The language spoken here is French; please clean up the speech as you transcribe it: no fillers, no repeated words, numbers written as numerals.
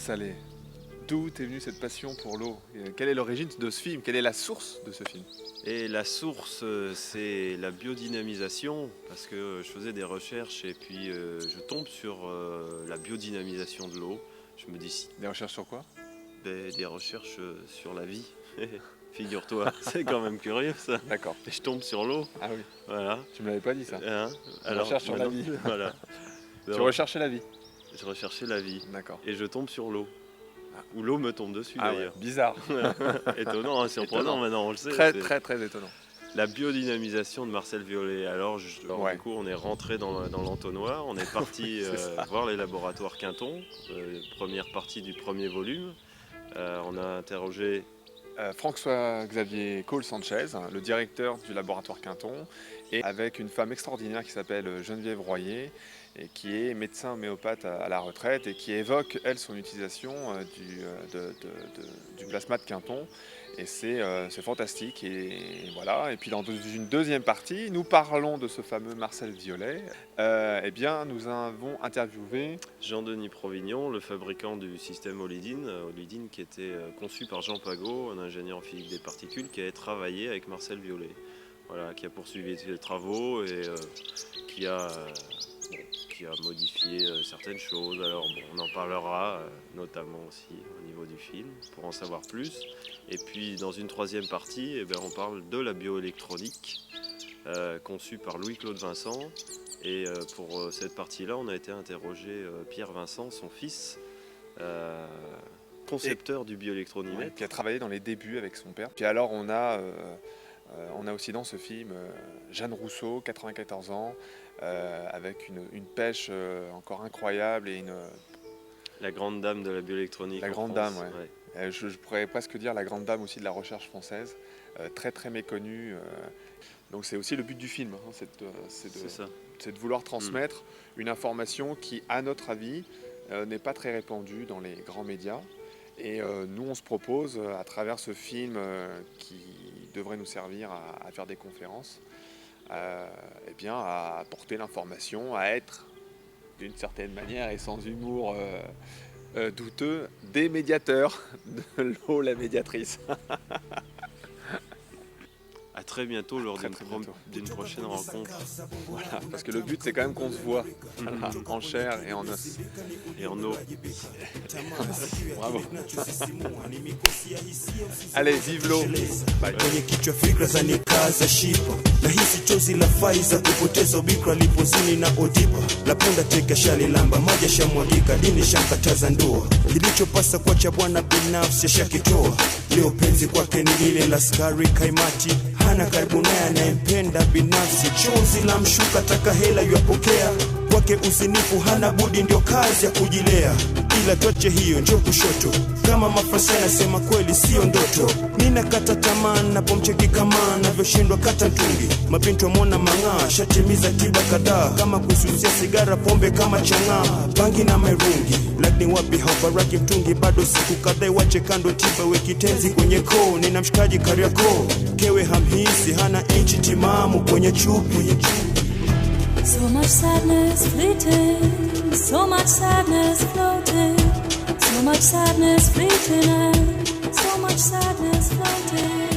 Salé. D'où est venue cette passion pour l'eau? Quelle est l'origine de ce film? Quelle est la source de ce film? Et la source, c'est la biodynamisation, parce que je faisais des recherches et puis je tombe sur la biodynamisation de l'eau. Je me dis si. Des recherches sur quoi? Des recherches sur la vie. Figure-toi, c'est quand même curieux ça. D'accord. Et je tombe sur l'eau. Ah oui. Voilà. Tu me l'avais pas dit ça. Hein Recherche sur la vie. Voilà. Tu recherchais la vie. Je recherchais la vie. D'accord. Et je tombe sur l'eau. Ou l'eau me tombe dessus d'ailleurs. Ouais, bizarre. Étonnant, hein, surprenant maintenant, on le sait. Très étonnant. La biodynamisation de Marcel Violet. Alors, du coup, on est rentré dans l'entonnoir, on est parti voir les laboratoires Quinton, première partie du premier volume. On a interrogé François-Xavier Cole-Sanchez, le directeur du laboratoire Quinton, et avec une femme extraordinaire qui s'appelle Geneviève Royer, et qui est médecin homéopathe à la retraite et qui évoque, elle, son utilisation du plasma de Quinton. Et c'est fantastique. Et voilà. Et puis dans une deuxième partie, nous parlons de ce fameux Marcel Violet. Eh bien, nous avons interviewé Jean-Denis Provignon, le fabricant du système Olydine qui était conçu par Jean Pagot, un ingénieur en physique des particules, qui avait travaillé avec Marcel Violet. Voilà, qui a poursuivi ses travaux et qui a modifié certaines choses. Alors on en parlera notamment aussi au niveau du film pour en savoir plus. Et puis dans une troisième partie, on parle de la bioélectronique conçue par Louis-Claude Vincent. Et pour cette partie-là, on a été interrogé Pierre Vincent, son fils, concepteur du bioélectronomètre. Qui a travaillé dans les débuts avec son père. Puis alors on a aussi dans ce film Jeanne Rousseau, 94 ans, avec une pêche encore incroyable et la grande dame de la bioélectronique. La grande dame, ouais. Je pourrais presque dire la grande dame aussi de la recherche française, très méconnue. Donc c'est aussi le but du film, hein, c'est de vouloir transmettre une information qui, à notre avis, n'est pas très répandue dans les grands médias. Et nous, on se propose, à travers ce film qui devrait nous servir à faire des conférences, à apporter l'information, à être, d'une certaine manière et sans humour douteux, des médiateurs de l'eau, la médiatrice. À très bientôt lors d'une prochaine rencontre. Voilà, parce que le but c'est quand même qu'on se voit en chair et en os. Et en eau. Bravo. Allez, vive l'eau. Kwenye kichwa fikra za nikaza shipa na hisi chozi la faiza kupoteza ubikra lipozini na odipa la punda teka shali lamba maji shamwagika dini shamkataza ndoa kilichopasa kwa cha bwana binafsi shakitoa leo penzi kwake ni lile la skari kaimati hana karibu naye anayempenda binafsi chozi la mshuka taka hela yapokea kwake uzinifu hana budi ndio kazi ya kujilea ila toche hiyo njoo kushoto kama mafasa yanasema kweli sio ndoto nina kata tamaa napomcheki kama anavyoshindwa kata mtungi mapinto mona mang'aa shatimiza tiba kadhaa kama kususia sigara pombe kama chang'aa bangi na merungi lakini wapi haubaraki mtungi bado siku kadhaa wache kando tiba wekitenzi kwenye koo nina mshikaji Kariakoo kewe hamhisi hana inchi timamu kwenye chupi. So much sadness fleeting, so much sadness floating, so much sadness fleeting and so much sadness floating.